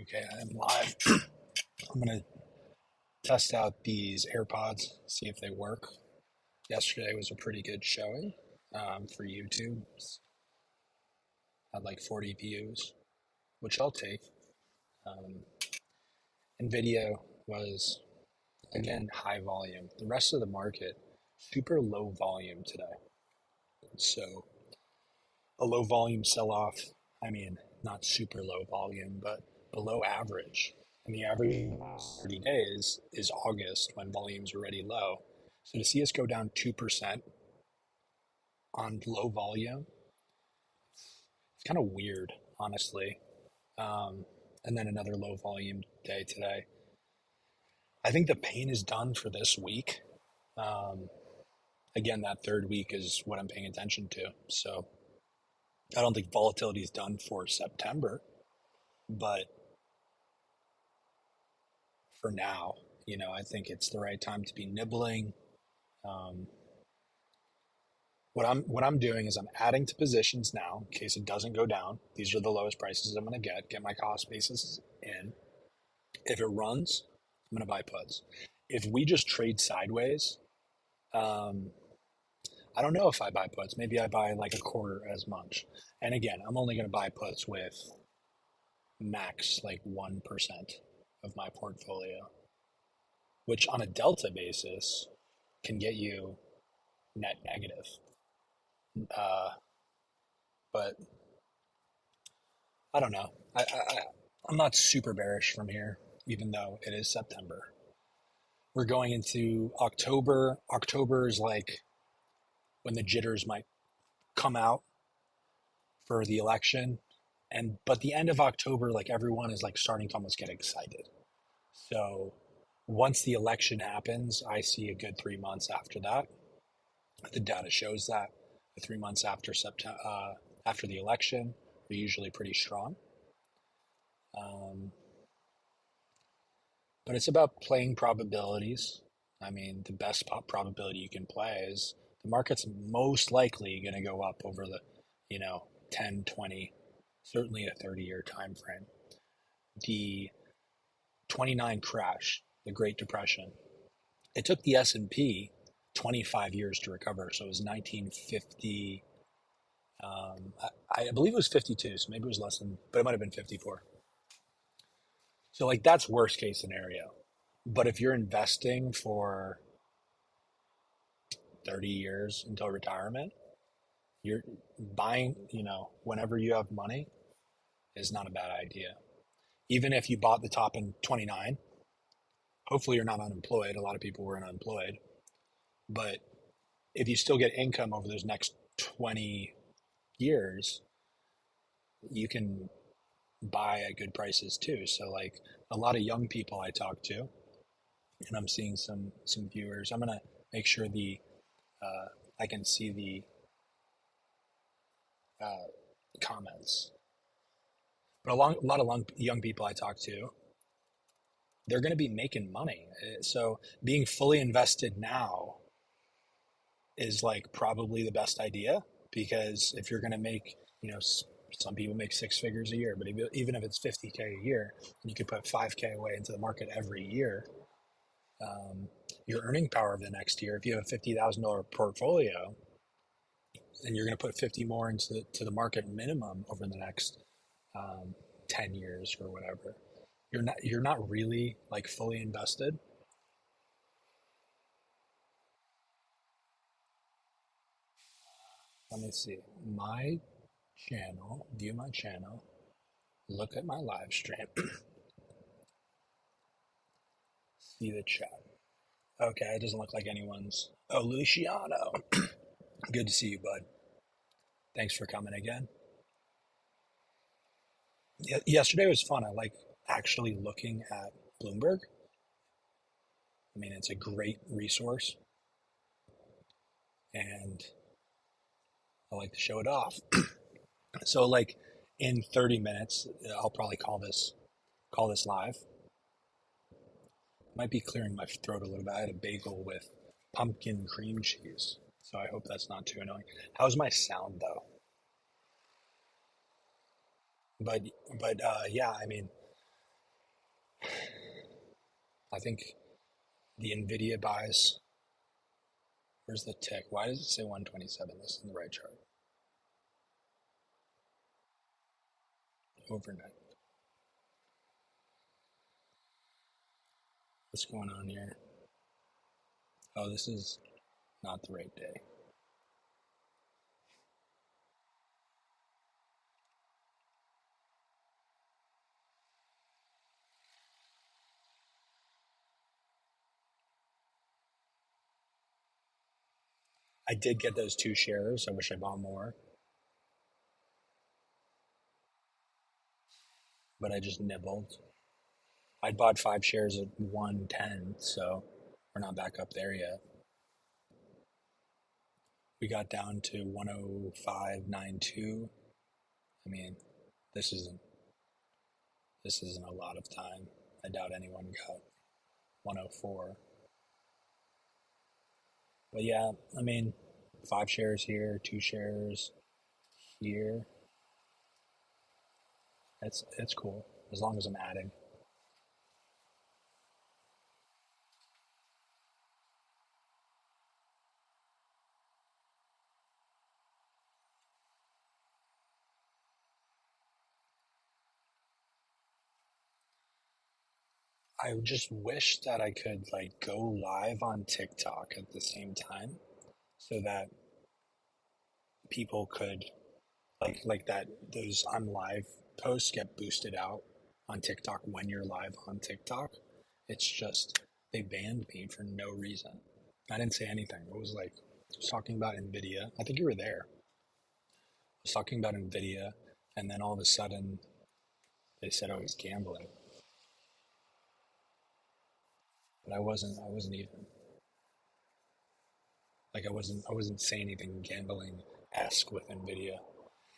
Okay, I'm live. I'm gonna test out these AirPods, see if they work. Yesterday was a pretty good showing for YouTube. Had like 40 views, which I'll take. Um, and video was again high volume. The rest of the market super low volume today. So a low volume sell off. I mean, not super low volume, but below average. And the average 30 days is August when volumes are already low. So to see us go down 2% on low volume, it's kind of weird, honestly. Um, and then another low volume day today. I think the pain is done for this week. Um, Again, that third week is what I'm paying attention to. So I don't think volatility is done for September, but for now, I think it's the right time to be nibbling. Um, what I'm doing is I'm adding to positions now in case it doesn't go down. These are the lowest prices I'm going to get my cost basis in. If it runs, I'm going to buy puts. If we just trade sideways, um, I don't know if I buy puts. Maybe I buy like a quarter as much. And again, I'm only going to buy puts with max like 1% of my portfolio, which on a delta basis can get you net negative. Uh, but I don't know. I'm not super bearish from here, even though it is September. We're going into October. October is like when the jitters might come out for the election. But the end of October, like everyone is like starting to almost get excited. So once the election happens, I see a good 3 months after that. The data shows that the 3 months after after the election are usually pretty strong. Um, but it's about playing probabilities. I mean, the best probability you can play is the market's most likely going to go up over the, 10, 20, certainly a 30-year time frame. The 29 crash, the Great Depression, it took the S&P 25 years to recover. So it was 1950. I believe it was 52, so maybe it was less than, but it might have been 54. So like that's worst case scenario. But if you're investing for 30 years until retirement, you're buying, whenever you have money is not a bad idea. Even if you bought the top in 29, hopefully you're not unemployed. A lot of people were unemployed. But if you still get income over those next 20 years, you can buy at good prices too. So like a lot of young people I talk to, and I'm seeing some viewers. I'm gonna make sure uh, I can see the comments. But a lot of young people I talk to, they're going to be making money. So being fully invested now is like probably the best idea because if you're going to make, some people make six figures a year, but even if it's 50K a year, and you could put 5K away into the market every year, your earning power of the next year, if you have a $50,000 portfolio, then you're going to put 50 more into the market minimum over the next 10 years or whatever. You're not really like fully invested. Let me see. View my channel, look at my live stream, see the chat. Okay, it doesn't look like anyone's. Oh, Luciano. Good to see you, bud. Thanks for coming again. Yesterday was fun. I like actually looking at Bloomberg. I mean, it's a great resource, and I like to show it off. So, like in 30 minutes, I'll probably call this live. Might be clearing my throat a little bit. I had a bagel with pumpkin cream cheese, so I hope that's not too annoying. How's my sound though? But yeah, I mean, I think the NVIDIA buys, where's the tick? Why does it say 127? This is the right chart. Overnight. What's going on here? Oh, this is not the right day. I did get those 2 shares. I wish I bought more, but I just nibbled. I bought 5 shares at 110, so we're not back up there yet. We got down to 105.92. I mean, this isn't a lot of time. I doubt anyone got 104. But yeah, I mean, 5 shares here, 2 shares here. It's cool as long as I'm adding. I just wish that I could like go live on TikTok at the same time so that people could like that those I'm live posts get boosted out on TikTok when you're live on TikTok. It's just they banned me for no reason. I didn't say anything. It was like I was talking about Nvidia. I think you were there. I was talking about Nvidia, and then all of a sudden they said I was gambling, but I wasn't. I wasn't even like I wasn't saying anything gambling esque with Nvidia.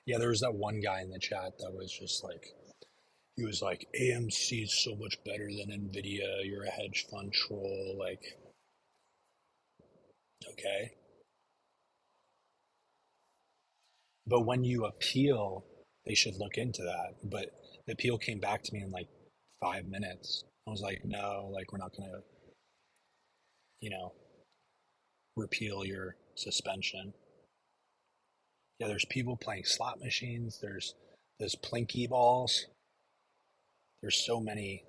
Yeah, there was that one guy in the chat that was just like, he was like, AMC is so much better than Nvidia. You're a hedge fund troll. Like, okay. But when you appeal, they should look into that. But the appeal came back to me in like 5 minutes. I was like, no, like, we're not going to, you know, repeal your suspension. Yeah, there's people playing slot machines. There's plinky balls. There's so many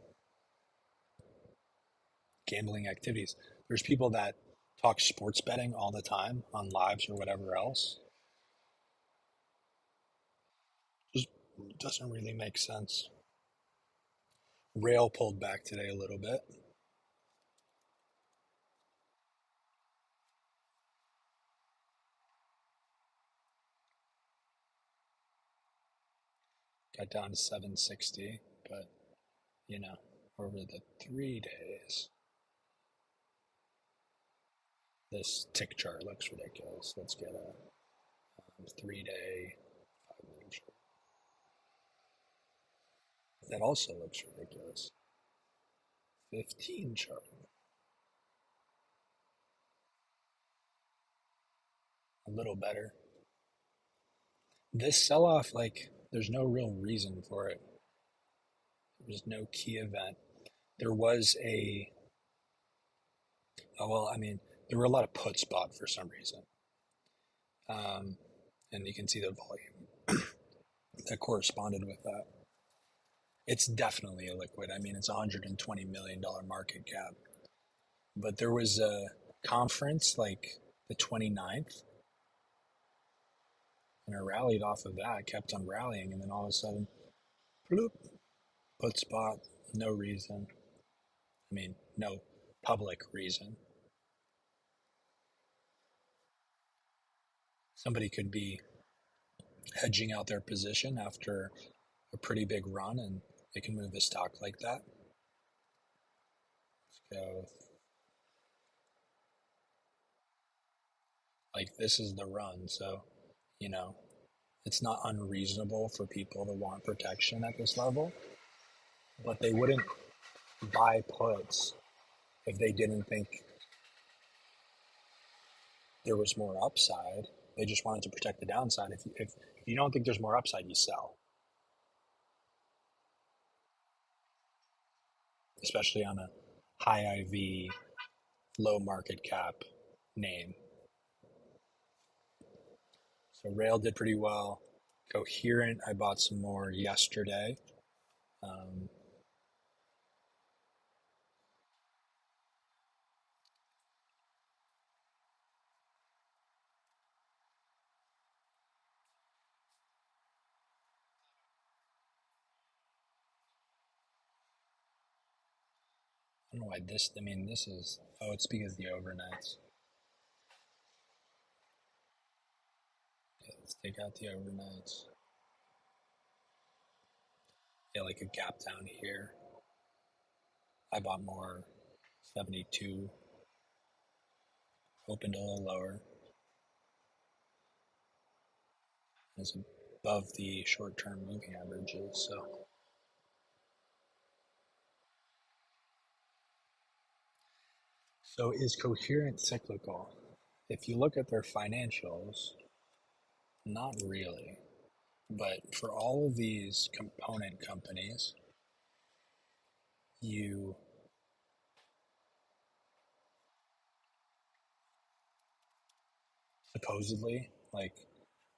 gambling activities. There's people that talk sports betting all the time on lives or whatever else. Just doesn't really make sense. Rail pulled back today a little bit. Got down to 760, but you know, over the 3 days, this tick chart looks ridiculous. Let's get a 3 day, 5 minute chart. That also looks ridiculous. 15 chart. A little better. This sell off, like, there's no real reason for it. There was no key event. There was well, I mean, there were a lot of puts bought for some reason. And you can see the volume that corresponded with that. It's definitely a liquid. I mean, it's $120 million market cap. But there was a conference like the 29th, and it rallied off of that, kept on rallying, and then all of a sudden, bloop, put spot, no reason. I mean, no public reason. Somebody could be hedging out their position after a pretty big run and they can move the stock like that. Let's go. Like, this is the run, so, you know, it's not unreasonable for people to want protection at this level, but they wouldn't buy puts if they didn't think there was more upside. They just wanted to protect the downside. If you don't think there's more upside, you sell, especially on a high IV, low market cap name. So Rail did pretty well. Coherent, I bought some more yesterday. Um, I don't know why this, I mean, this is, oh, it's because of the overnights. Okay, let's take out the overnights. Yeah, like a gap down here. I bought more 72, opened a little lower. It's above the short-term moving averages, so is Coherent cyclical? If you look at their financials, not really. But for all of these component companies, you supposedly, like,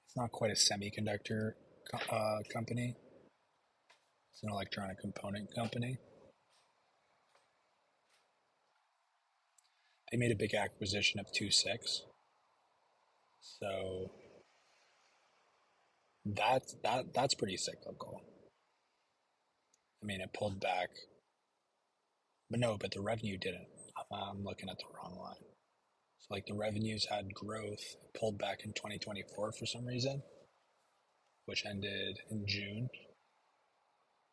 it's not quite a semiconductor company, it's an electronic component company. They made a big acquisition of 2.6. So that's pretty cyclical. I mean, it pulled back, but no, but the revenue didn't. I'm looking at the wrong line. So like the revenues had growth, it pulled back in 2024 for some reason, which ended in June,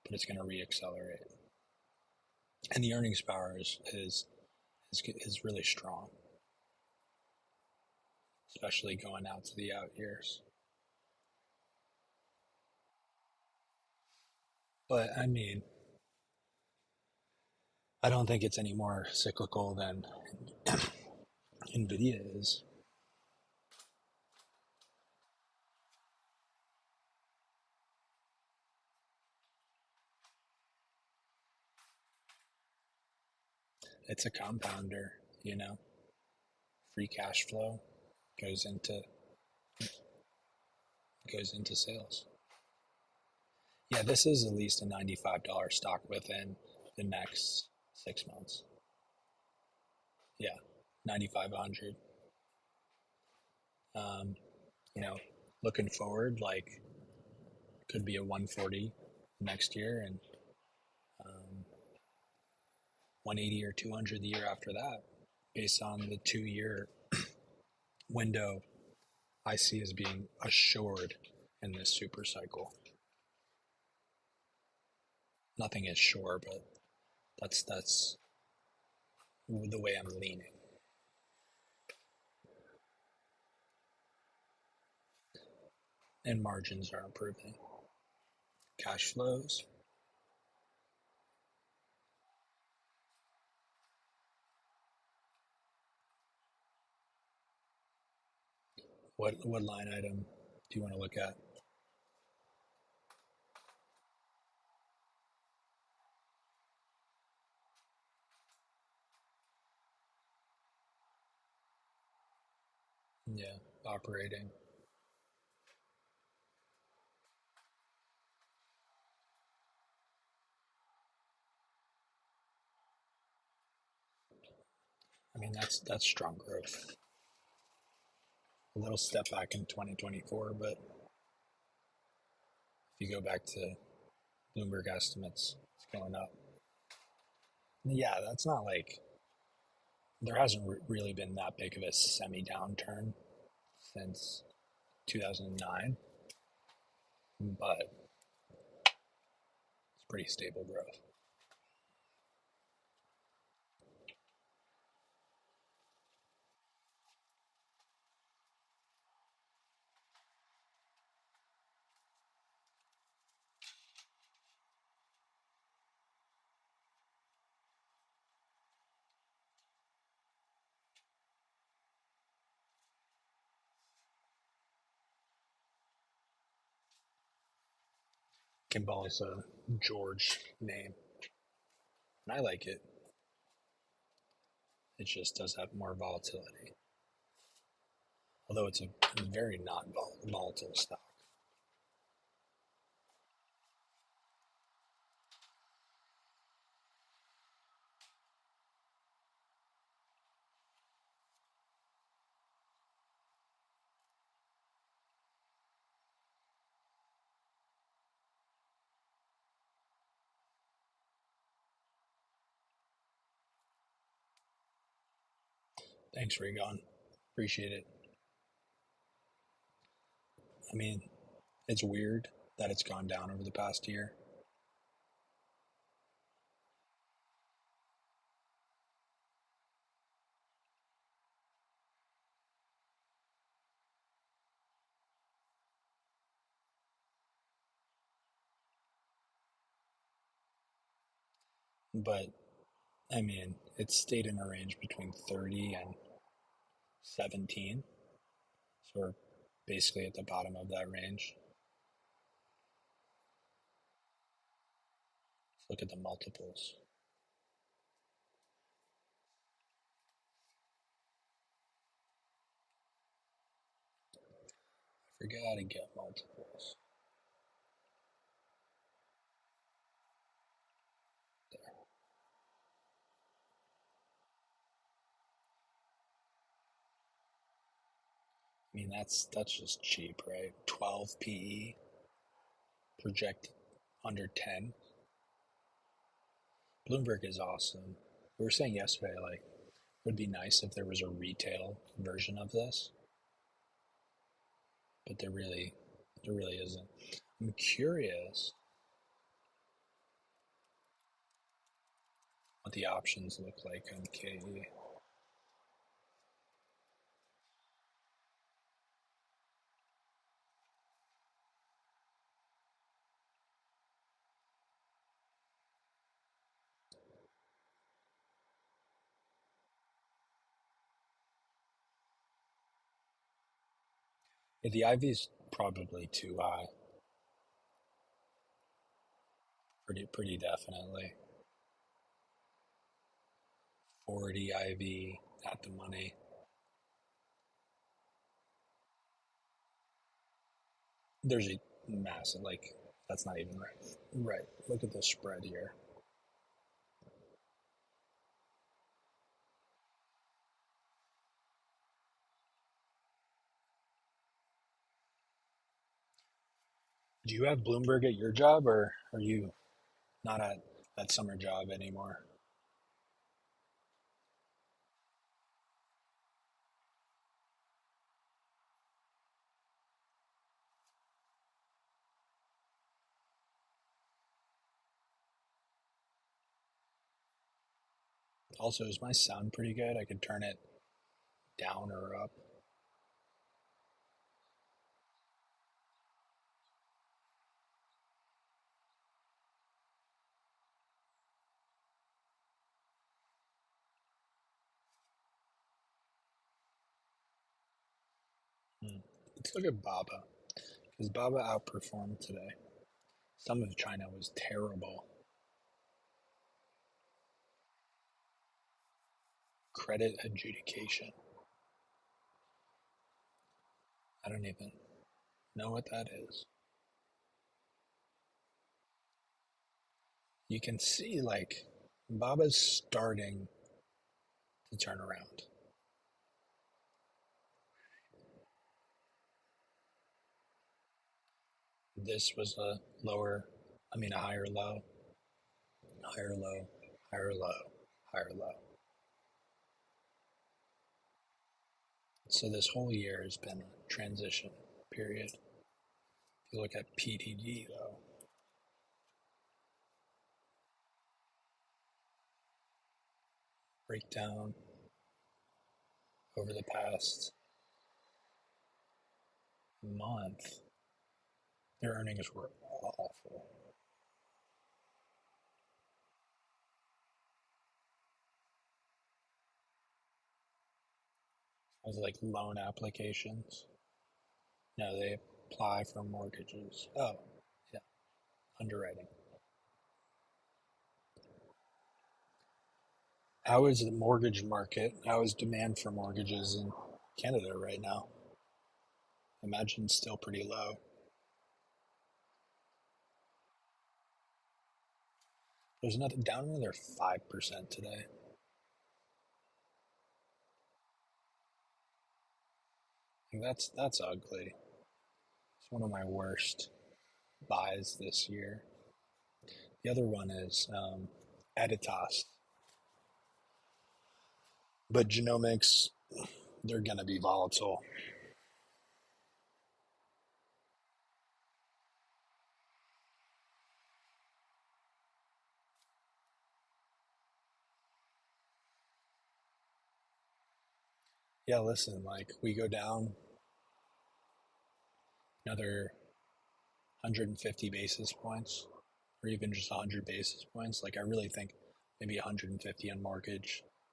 but it's going to reaccelerate. And the earnings power is really strong, especially going out to the out years. But I mean, I don't think it's any more cyclical than Nvidia is. It's a compounder, you know. Free cash flow goes into goes into sales. Yeah, this is at least a $95 stock within the next 6 months. Yeah, 95, 100. Um, you know, looking forward, like could be a 140 next year and 180 or 200 the year after that, based on the 2 year window I see as being assured in this super cycle. Nothing is sure, but that's the way I'm leaning. And margins are improving. Cash flows. What line item do you want to look at? Yeah, operating. I mean, that's strong growth. A little step back in 2024, but if you go back to Bloomberg estimates, it's going up. Yeah, that's not like there hasn't really been that big of a semi downturn since 2009, but it's pretty stable growth. Kimball is a George name, and I like it. It just does have more volatility, although it's a very not volatile stock. Thanks, Regon. Appreciate it. I mean, it's weird that it's gone down over the past year. But I mean, it's stayed in a range between 30 and 17. So we're basically at the bottom of that range. Let's look at the multiples. I forget how to get multiples. There. I mean, that's just cheap, right? 12 PE, project under 10. Bloomberg is awesome. We were saying yesterday, like, it would be nice if there was a retail version of this, but there really isn't. I'm curious what the options look like on KE. Yeah, the IV is probably too high. Pretty definitely. 40 IV at the money. There's a massive, like, that's not even right. Right. Look at the spread here. Do you have Bloomberg at your job, or are you not at that summer job anymore? Also, is my sound pretty good? I could turn it down or up. Hmm. Let's look at Baba, because Baba outperformed today. Some of China was terrible. Credit adjudication. I don't even know what that is. You can see, like, Baba's starting to turn around. This was a lower, I mean, a higher low, higher low, higher low, higher low. So this whole year has been a transition period. If you look at PTD, though, breakdown over the past month, their earnings were awful. It was like loan applications. No, they apply for mortgages. Oh, yeah, underwriting. How is the mortgage market? How is demand for mortgages in Canada right now? Imagine it's still pretty low. There's another down another 5% today. That's ugly. It's one of my worst buys this year. The other one is Editas, but genomics, they're going to be volatile. Yeah, listen, like we go down another 150 basis points, or even just 100 basis points. Like I really think maybe 150 on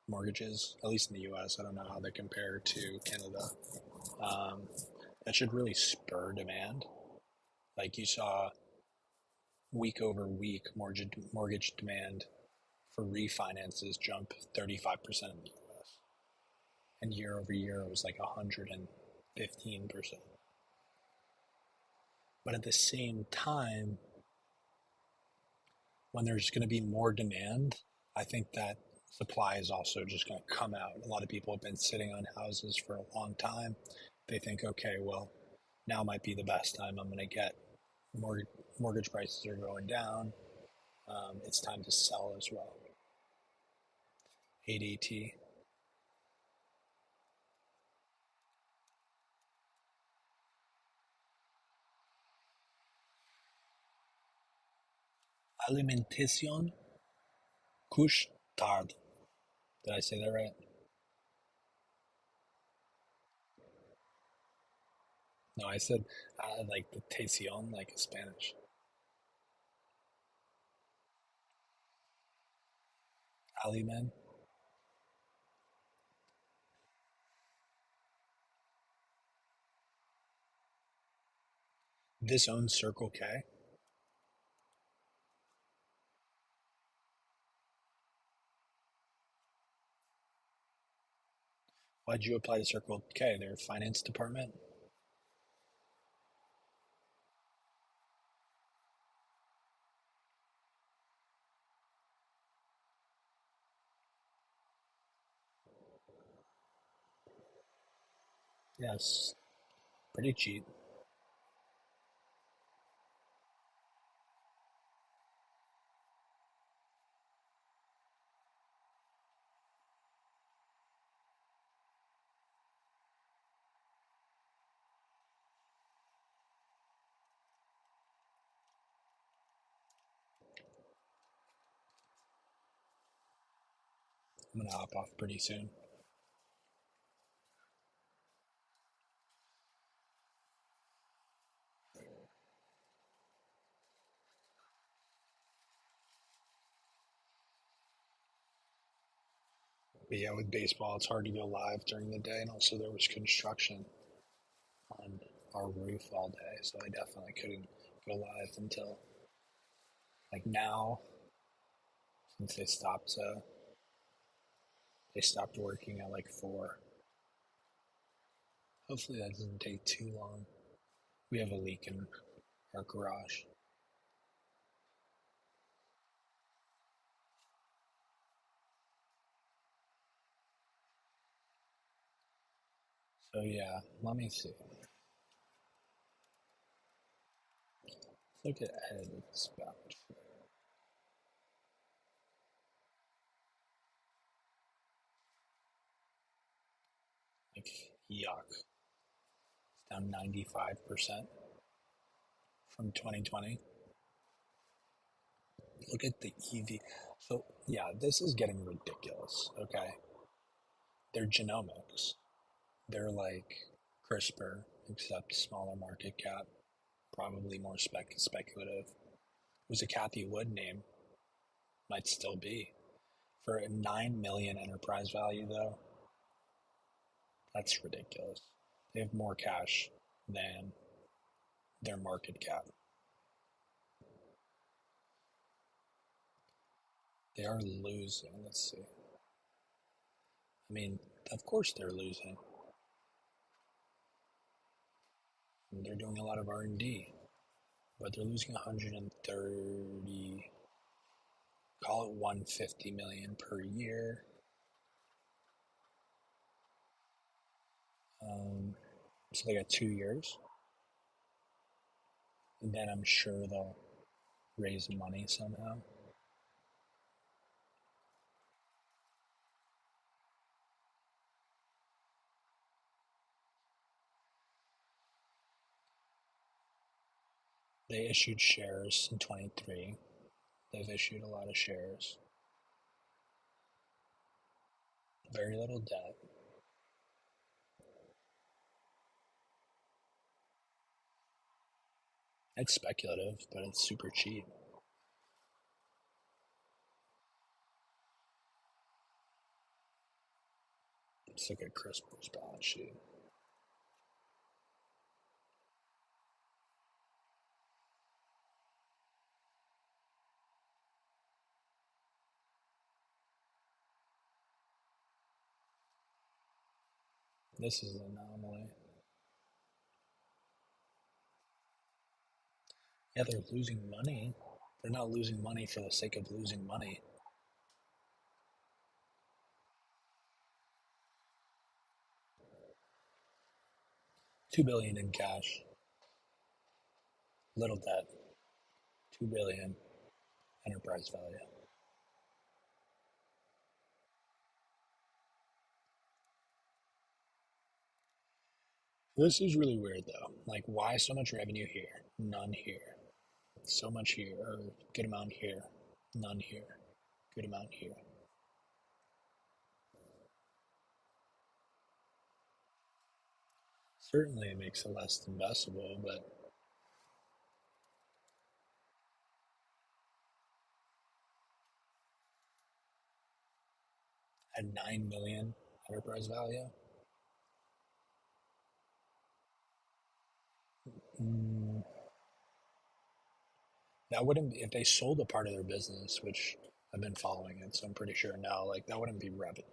mortgages, at least in the U.S. I don't know how they compare to Canada. Um, that should really spur demand. Like you saw week over week, mortgage demand for refinances jump 35% in the U.S. And year over year, it was like 115%. But at the same time, when there's going to be more demand, I think that supply is also just going to come out. A lot of people have been sitting on houses for a long time. They think, okay, well, now might be the best time I'm going to get mortgage prices are going down. It's time to sell as well. ADT. Alimentation couche tard. Did I say that right? No, I said like the tation, like Spanish. Alimen. This owns Circle K. Why'd you apply to Circle K? Their finance department? Yes, pretty cheap. I'm gonna hop off pretty soon. But yeah, with baseball, it's hard to go live during the day, and also there was construction on our roof all day, so I definitely couldn't go live until like now, since they stopped working at like 4. Hopefully that doesn't take too long. We have a leak in our garage. So yeah, let me see. Let's look at Ed's balance. Like yuck. It's down 95% from 2020. Look at the EV. So yeah, this is getting ridiculous. Okay, they're genomics. They're like CRISPR, except smaller market cap, probably more speculative. It was a Kathy Wood name, might still be. For a 9 million enterprise value, though, that's ridiculous. They have more cash than their market cap. They are losing. Let's see. I mean, of course they're losing. They're doing a lot of R&D, but they're losing 130, call it 150 million per year. So they got 2 years, and then I'm sure they'll raise money somehow. They issued shares in 23. They've issued a lot of shares. Very little debt. It's speculative, but it's super cheap. Let's look at CRISPR's balance sheet. This is an anomaly. Yeah, they're losing money. They're not losing money for the sake of losing money. 2 billion in cash, little debt, 2 billion enterprise value. This is really weird though. Like, why so much revenue here? None here. So much here, or good amount here. None here. Good amount here. Certainly it makes it less investable, but at 9 million enterprise value, mm, that wouldn't be, if they sold a part of their business, which I've been following it, so I'm pretty sure now, like that wouldn't be revenue.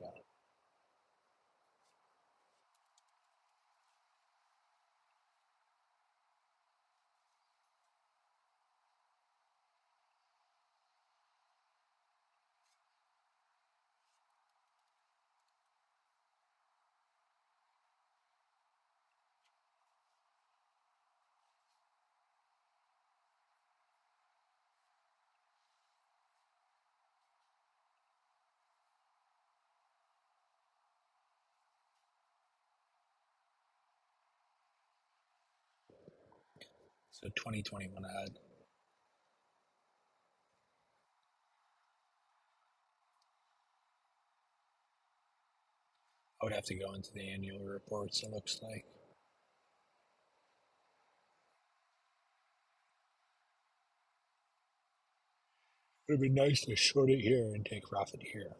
So 2021 ahead. I would have to go into the annual reports, it looks like. It would be nice to short it here and take profit here.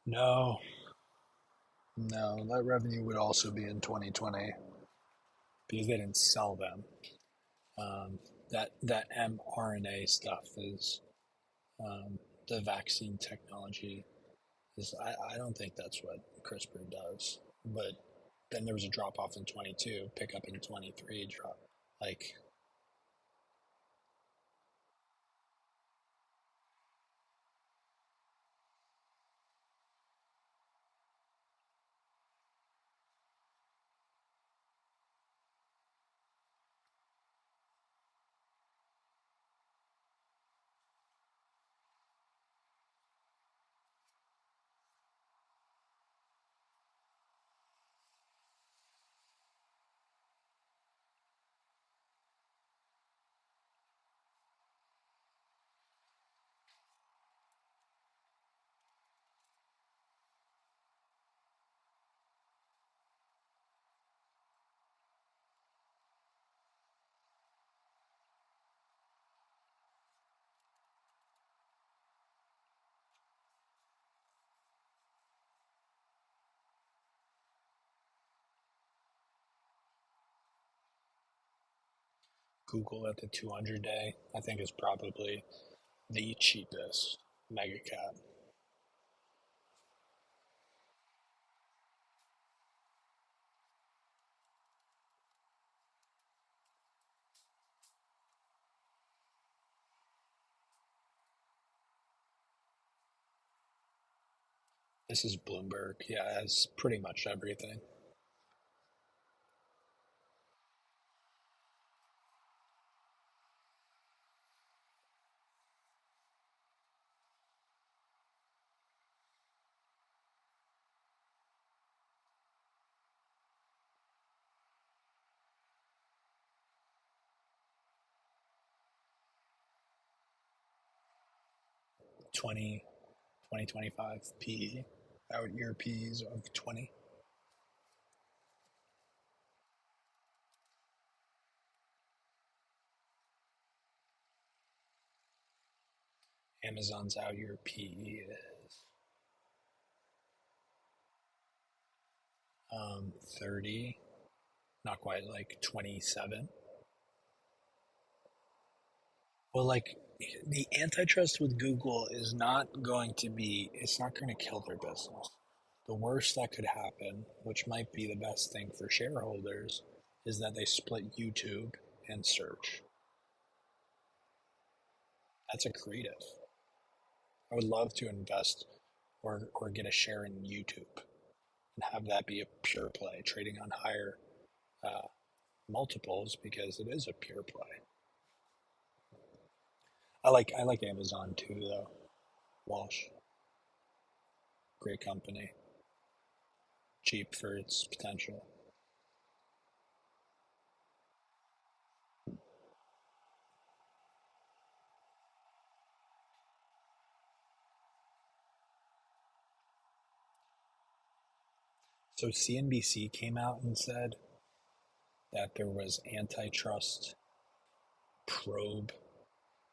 No, no, that revenue would also be in 2020 because they didn't sell them. That mRNA stuff is um, the vaccine technology. I don't think that's what CRISPR does. But then there was a drop off in 22, pick up in 23, drop. Like, Google at the 200 day, I think is probably the cheapest mega cap. This is Bloomberg. Yeah, it has pretty much everything. Twenty, 2025 PE, out year PEs of 20. Amazon's out year PE is 30, not quite, like 27. Well, like the antitrust with Google is not going to be, it's not going to kill their business. The worst that could happen, which might be the best thing for shareholders, is that they split YouTube and search. That's a creative. I would love to invest or get a share in YouTube and have that be a pure play, trading on higher uh, multiples because it is a pure play. I like Amazon too though. Walsh, great company, cheap for its potential. So CNBC came out and said that there was antitrust probe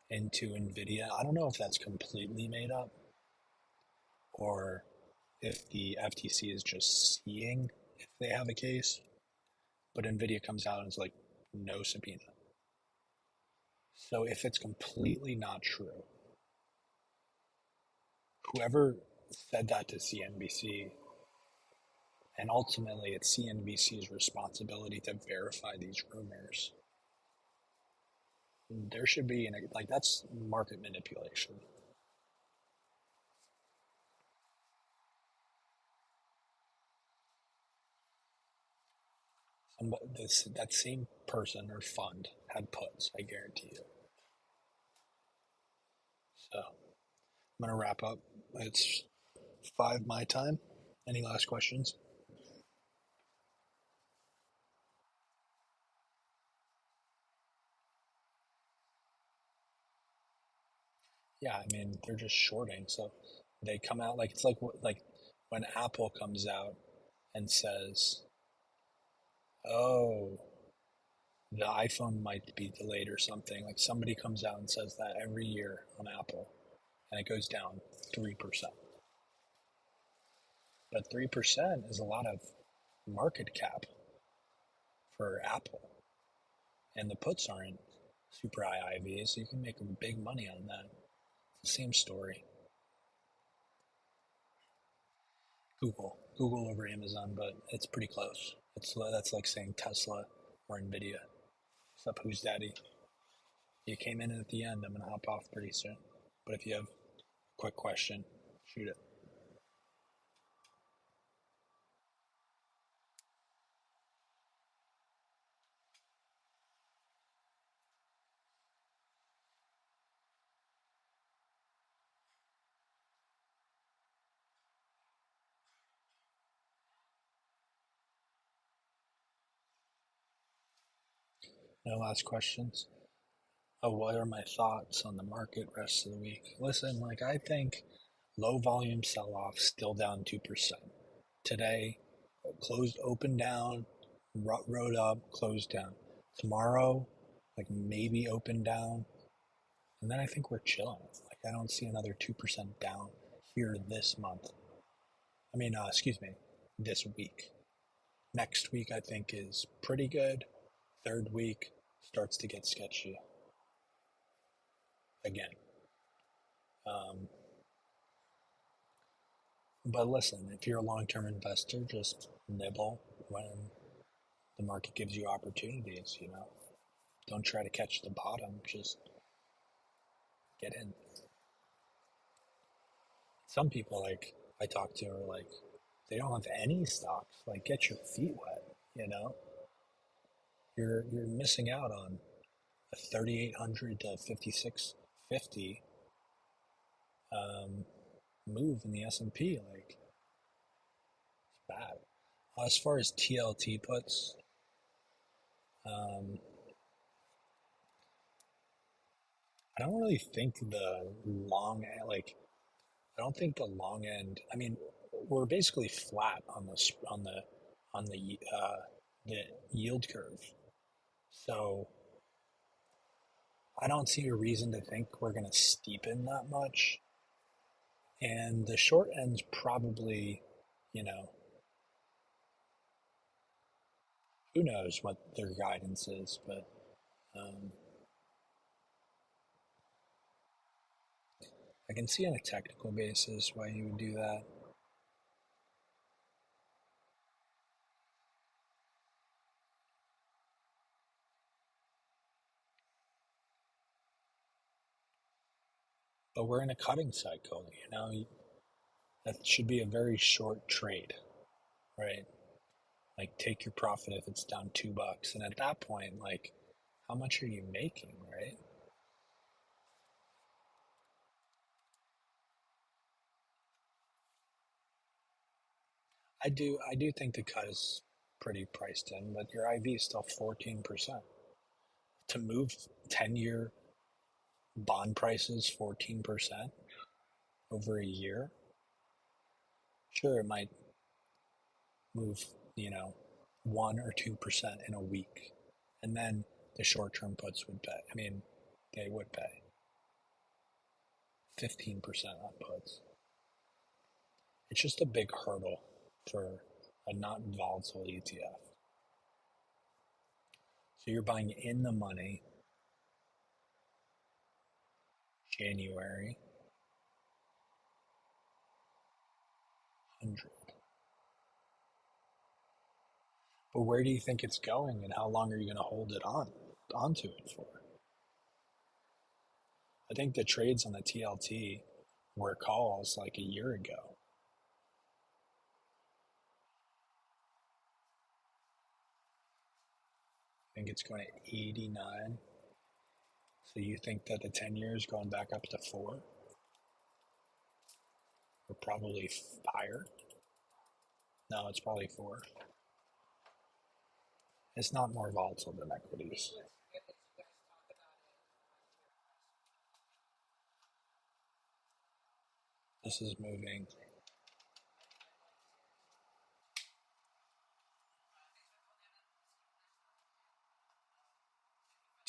into Nvidia. I don't know if that's completely made up or if the FTC is just seeing if they have a case. But Nvidia comes out and is like, no subpoena. So if it's completely not true, whoever said that to CNBC, and ultimately it's CNBC's responsibility to verify these rumors, there should be like that's market manipulation. That same person or fund had puts, I guarantee you. So I'm gonna wrap up. It's 5 my time. Any last questions? Yeah, I mean they're just shorting. So they come out like it's like when Apple comes out and says, "Oh, the iPhone might be delayed or something." Like somebody comes out and says that every year on Apple, and it goes down 3%. But 3% is a lot of market cap for Apple, and the puts aren't super high IV, so you can make big money on that. It's the same story. Google over Amazon, but it's pretty close. That's like saying Tesla or Nvidia. Except who's daddy? You came in at the end. I'm gonna hop off pretty soon. But if you have a quick question, shoot it. No last questions. Oh, what are my thoughts on the market rest of the week? Listen, like I think low volume sell off still down 2%. Today, closed open down, rode up, closed down. Tomorrow, like maybe open down, and then I think we're chilling. Like I don't see another 2% down here this month. I mean, excuse me, this week. Next week I think is pretty good. Third week starts to get sketchy again. Um, but listen, if you're a long-term investor, just nibble when the market gives you opportunities, you know. Don't try to catch the bottom, just get in. Some people like I talk to are like they don't have any stocks. Like get your feet wet, you know? You're missing out on a 3800 to 5650 um, move in the S&P. Like it's bad. As far as TLT puts, um, I don't really think the long like I don't think the long end. I mean, we're basically flat on the yield curve. So I don't see a reason to think we're going to steepen that much. And the short end's probably, you know, who knows what their guidance is, but um, I can see on a technical basis why you would do that. But we're in a cutting cycle, you know, that should be a very short trade, right? Like take your profit if it's down $2. And at that point, like, how much are you making, right? I do think the cut is pretty priced in, but your IV is still 14%. To move 10-year bond prices 14% over a year, sure, it might move, you know, 1 or 2% in a week. And then the short term puts would pay. I mean, they would pay 15% on puts. It's just a big hurdle for a not volatile ETF. So you're buying in the money January 100. But where do you think it's going and how long are you going to hold it onto it for? I think the trades on the TLT were calls like a year ago. I think it's going to 89. So you think that the 10 years going back up to 4 or probably higher? No, it's probably 4. It's not more volatile than equities. This is moving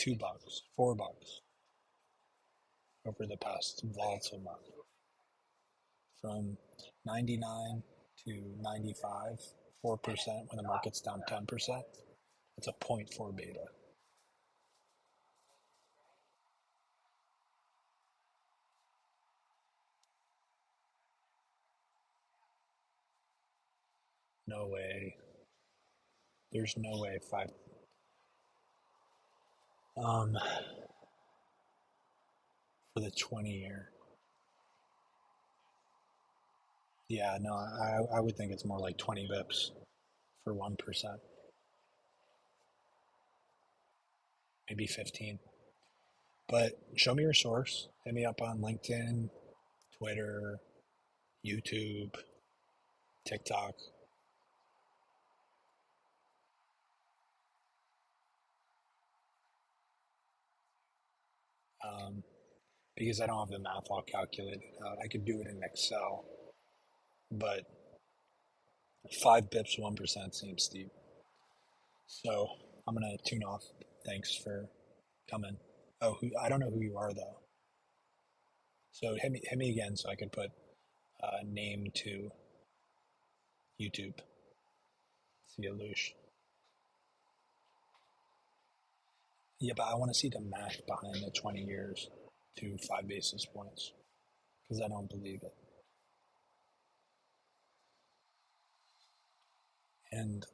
$2, $4 over the past volatile month. From 99 to 95, 4% when the market's down 10%. It's a zero point 0.4 beta. No way. There's no way 5. Um, for the 20-year. Yeah, no, I would think it's more like 20 bips for 1%, maybe 15. But show me your source. Hit me up on LinkedIn, Twitter, YouTube, TikTok. Um, because I don't have the math all calculated out. I could do it in Excel, but 5 bips, 1% seems steep. So I'm gonna tune off. Thanks for coming. Oh, I don't know who you are though. So hit me again so I can put name to YouTube. See you, Lush. Yeah, but I want to see the math behind the 20 years to 5 basis points because I don't believe it. And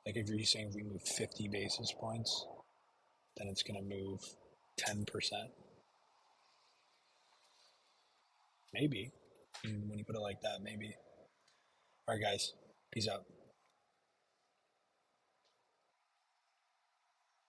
like if you're saying if we move 50 basis points, then it's going to move 10%. Maybe. When you put it like that, maybe. All right, guys. Peace out.